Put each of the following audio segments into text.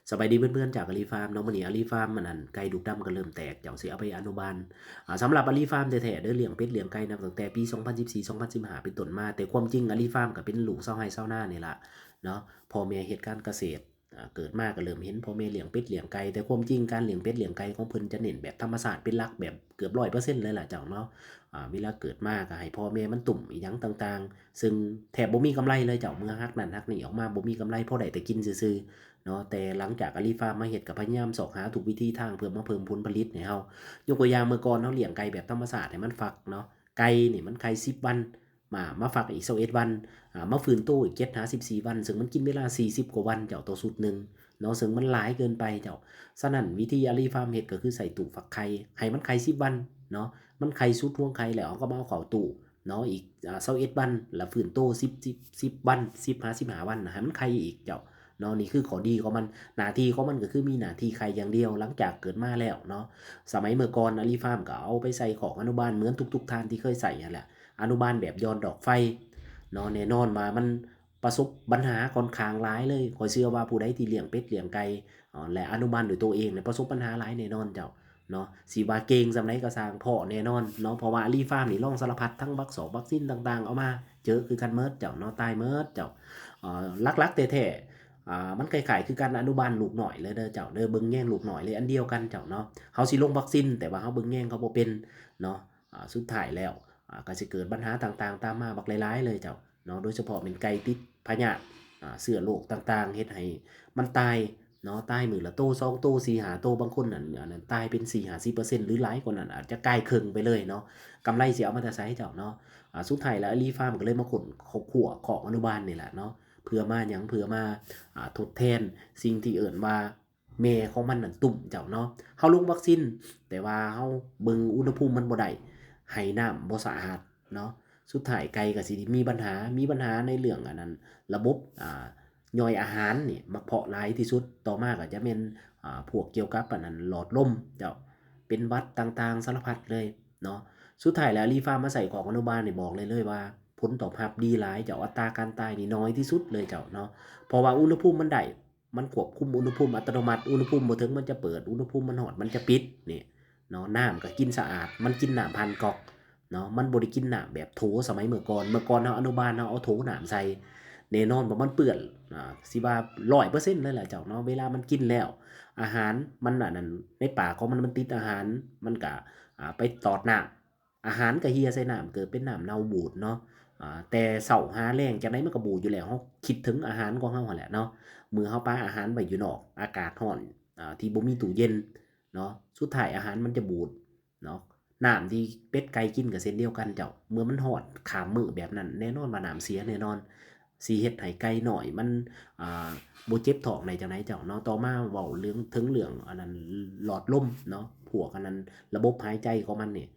สบายดีเพื่อนๆจากอาลีฟาร์มเนาะมื้อนี้อาลีฟาร์มมันนั่นไก่ดุกดำก็เริ่มแตกเจ้าสิเอาไปอนุบาลสำหรับอาลีฟาร์มแท้ๆเด้อเลี้ยงเป็ดเลี้ยงไก่นับตั้งแต่ปี2014-2015เป็นต้นมาแต่ความจริงอาลีฟาร์มก็เป็นลูกชาวไร่ชาวนานี่ล่ะเนาะพ่อแม่เฮ็ดการเกษตรเกิดมาก็เริ่มเห็นพ่อแม่เลี้ยงเป็ดเลี้ยงไก่แต่ความจริงการเลี้ยงเป็ดเลี้ยงไก่ของเพิ่นจะเน้นแบบธรรมชาติเป็นหลักแบบเกือบ100%เลยล่ะเจ้าเนาะเวลาเกิดมาก็ให้พ่อแม่มันตุ่มอีหยังต่างๆซึ่งแทบบ่มีกำไรเลยเจ้าเมื่อฮักนั่นฮักนี่ออกมาบ่มีกำไรพอได้แต่กินซื่อๆ เนาะแต่หลังจากอาลีฟาร์มมาเฮ็ดก็พยายามเสาะหาทุกวิธีทางเพื่อมาเพิ่มผลผลิตให้เฮายกตัวอย่างเมื่อก่อนเฮาเลี้ยงไก่แบบธรรมชาติให้มันฟักเนาะไก่นี่มันไข่10วันมาฟักอีก21วันมาฟื้นโตอีก7หา14วันซึ่งมันกินเวลา40กว่าวันเจ้าต่อชุดหนึ่งเนาะซึ่งมันหลายเกินไปเจ้าฉะนั้นวิธีอาลีฟาร์มเฮ็ดก็คือใส่ตู้ฟักไข่ให้มันไข่10วันเนาะมันไข่สุดห่วงไข่แล้วก็มาเอาเข้าตู้เนาะอีก21วันแล้วฟื้นโต10วัน10หา15วันให้มันไข่อีกเจ้า เนาะนี่คือข้อดีของมันหน้าที่ของมันก็คือมีหน้าที่ไข่อย่างเดียวหลังจากเกิดมาแล้วเนาะสมัยเมื่อก่อนอาลีฟาร์มก็เอาไปใส่ของอนุบาลเหมือนทุกๆท่านที่เคยใส่นั่นแหละอนุบาลแบบย้อนดอกไฟเนาะแน่นอนว่ามันประสบปัญหาค่อนข้างหลายเลยข้อยเชื่อว่าผู้ใดที่เลี้ยงเป็ดเลี้ยงไก่และอนุบาลด้วยตัวเองเนี่ยประสบปัญหาหลายแน่นอนเจ้าเนาะสิว่าเก่งส่ำใดก็สร้างเพาะแน่นอนเนาะเพราะว่าอาลีฟาร์มนี่ลองสารพัดทั้งวัคซีนต่างๆเอามาเจอคือกันเมิดเจ้าเนาะตายเมิดเจ้าลักๆแท้ๆ มันคล้ายๆคือการอนุบาลลูกหน่อยเลยเด้อเจ้าเด้อเบิ่งแย่งลูกหน่อยเลยอันเดียวกันเจ้าเนาะเขาสิลงวัคซีนแต่ว่าเขาเบิ่งแย่งเขาบ่เป็นเนาะสุดท้ายแล้วก็สิเกิดปัญหาต่างๆตามมาบักหลายๆเลยเจ้าเนาะโดยเฉพาะเป็นไก่ติดพยาธิเชื้อโรคต่างๆเฮ็ดให้มันตายเนาะตายมื้อละโต2โต4 5โตบางคนนั่นอันนั้นตายเป็น4-50%หรือหลายกว่านั้นอาจจะกลายครึ่งไปเลยเนาะกำไรสิเอามาแต่ไสเจ้าเนาะสุดท้ายแล้วอาลีฟาร์มก็เลยมาขนขัวของอนุบาลนี่แหละเนาะเพื่อมาหยังเพื่อมา ทดแทนสิ่งที่เอิ่นว่าแม่ของมันนั่นตุ่มเจ้าเนาะเฮาลงวัคซีนแต่ว่าเฮาเบิ่งอุณหภูมิมันบ่ได้ให้น้ำบ่สะอาดเนาะสุดท้ายไก่ก็สิมีปัญหาในเรื่องอันนั้นระบบย่อยอาหารนี่มักเพาะหลายที่สุดต่อมาก็จะแม่นพวกเกี่ยวกับอันนั้นหลอดลมเจ้าเป็นหวัดต่างๆสารพัดเลยเนาะสุดท้ายแล้วรีฟาร์มมาใส่ของอนุบาลนี่บอกเลยว่าผลตอบรับดีหลายเจ้าอัตราการตายนี่น้อยที่สุดเลยเจ้าเนาะ เพราะว่าอุณหภูมิมันได้มันควบคุมอุณหภูมิอัตโนมัติอุณหภูมิบ่ถึงมันจะเปิดอุณหภูมิมันฮอดมันจะปิดนี่เนาะน้ำก็กินสะอาดมันกินน้ำผ่านก๊อกเนาะมันบ่ได้กินน้ำแบบโถสมัยเมื่อก่อนเฮาอนุบาลเฮาเอาโถน้ำใส่แน่นอนว่ามันเปื้อนสิว่า100%เลยแหละเจ้าเนาะเวลามันกินแล้วอาหารมันอันนั้นในปากของมันติดอาหารมันก็ไปตอดน้ำอาหารก็เหี่ยใส่น้ำเกิดเป็นน้ำเน่าบูดเนาะ แต่เช้าหาแลงจังได๋มันก็บูดอยู่แล้วเราคิดถึงอาหารของเราหั่นแหละเนาะมื้อเราปาอาหารไว้อยู่นอกอากาศร้อนที่บ่มีตู้เย็นเนาะสุดท้ายอาหารมันจะบูดเนาะน้ำที่เป็ดไก่กินก็เช่นเดียวกันเจ้าเมื่อมันร้อนข้ามมื้อแบบนั้นแน่นอนว่าน้ำเสียแน่นอนสิเฮ็ดให้ไก่น้อยมันอ่าบ่เจ็บท้องได้จังไดเจ้าเนาะต่อมาเว้าเรื่องอันนั้นหลอดลมเนาะพวกอันนั้นระบบหายใจของมันนี่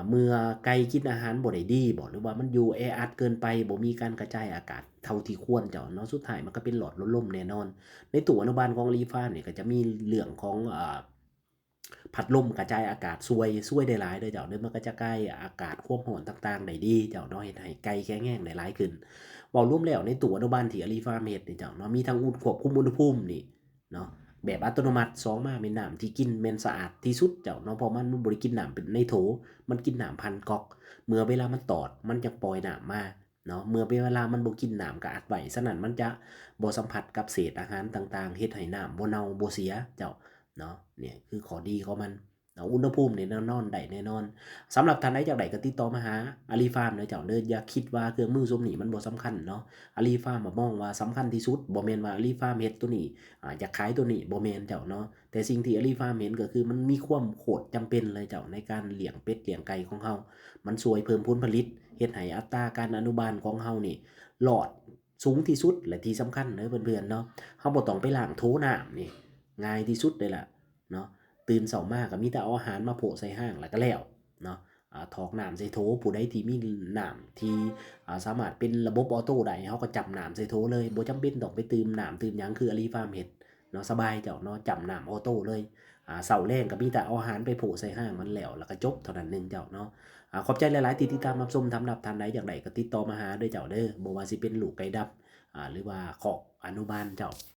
เมื่อไก่กินอาหารบ่ได้ดีบ่หรือว่ามันอยู่แออัดเกินไปบ่มีการกระจายอากาศเท่าที่ควรเจ้าเนาะสุดท้ายมันก็เป็นหลอดลมแน่นอนในตู้อนุบาลของ Refund เนี่ยก็จะมีเรื่องของพัดลมกระจายอากาศช่วยได้หลายเด้อเจ้าเด้อมันก็จะกายอากาศความร้อนต่างๆได้ดีเจ้าเนาะเฮ็ดให้ไก่แข็งแรงได้หลายขึ้นเว้ารวมแล้วในตู้อนุบาลที่ Refund เฮ็ดนี่เจ้าเนาะมีทั้งควบคุมอุณหภูมินี่เนาะ แบบอัตโนมัติ2มาเป็นน้ำที่กินแม่นสะอาดที่สุดเจ้าเนาะเพราะมันบ่ได้กินน้ำเป็นในโถมันกินน้ำผ่านก๊อกเมื่อเวลามันตอดมันจะปล่อยน้ำมาเนาะเมื่อเวลามันบ่กินน้ำก็อัดไว้ฉะนั้นมันจะบ่สัมผัสกับเศษอาหารต่างๆเฮ็ดให้น้ำบ่เน่าบ่เสียเจ้าเนาะเนี่ยคือข้อดีของมันเนาะอุณหภูมินี่แน่นอนได้แน่นอนสำหรับท่านใดอยากได้ก็ติดต่อมาหาอาลีฟาร์มเด้อเจ้าเด้ออย่าคิดว่าเครื่องมือซุมนี้มันบ่สำคัญเนาะอาลีฟาร์มมองว่าสำคัญที่สุดบ่แม่นว่าอาลีฟาร์มเฮ็ดตัวนี้ อยากขายตัวนี้บ่แม่นเจ้าเนาะแต่สิ่งที่ Alifarm เห็นก็คือมันมีความโคตรจำเป็นเลยเจ้าในการเลี้ยงเป็ดเลี้ยงไก่ของเรามันช่วยเพิ่มผลผลิตเฮ็ดให้อัตราการอนุบาลของเรานี่รอดสูงที่สุดและที่สำคัญเด้อเพื่อนๆเนาะเราบ่ต้องไปล้างโถน้ำนี่ง่ายที่สุดเลยล่ะเนาะตื่นเช้ามาก็มีแต่เอาอาหารมาโปะใส่ห้างแล้วก็แล้วเนาะถอกน้ำใส่โถผู้ใดที่มีน้ำที่สามารถเป็นระบบออโตได้เขาก็จับน้ำใส่โถเลยบ่จำเป็นต้องไปตื่มน้ำตื่มหยังคือ Alifarm เฮ็ด เนาะสบายเจ้าเนาะจำน้ำออโต้เลยเสาแรงก็มีแต่เอาอาหารไปโปะใส่ห้างมันแล้วก็จบเท่านั้นหนึงเจ้าเนาะขอบใจหลายๆที่ติดตามรับชมสำหรับท่านใดอยากได้ก็ติดต่อมาหาเด้อเจ้าเด้อบ่ว่าสิเป็นลูกไก่ดับหรือว่าคอกอนุบาลเจ้า